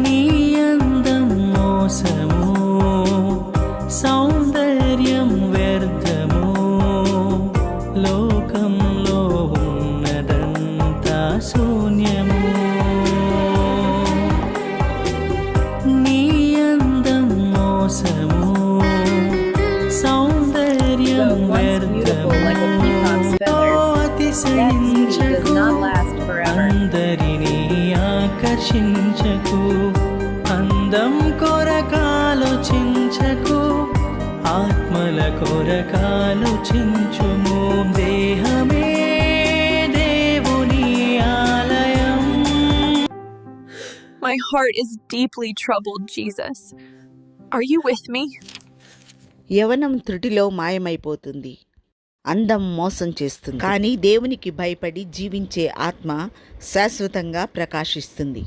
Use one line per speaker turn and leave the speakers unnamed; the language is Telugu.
నీ అందం మోసము, సౌందర్యం వ్యర్థము, లోకంలో ఉన్నదంతా శూన్యము. నీ అందం మోసము, సౌందర్యం వ్యర్థము, అతిశయించకు, అందరినీ ఆకర్షించకు, అందం కొరకాలోచించకు, ఆత్మల కొరకాలోచించుము. దేహమే దేవుని ఆలయం.
My heart is deeply troubled, Jesus. Are you with me?
యవనం త్రుటిలో మాయమైపోతుంది, అందం మోసం చేస్తుంది, కానీ దేవునికి భయపడి జీవించే ఆత్మ శాశ్వతంగా ప్రకాశిస్తుంది.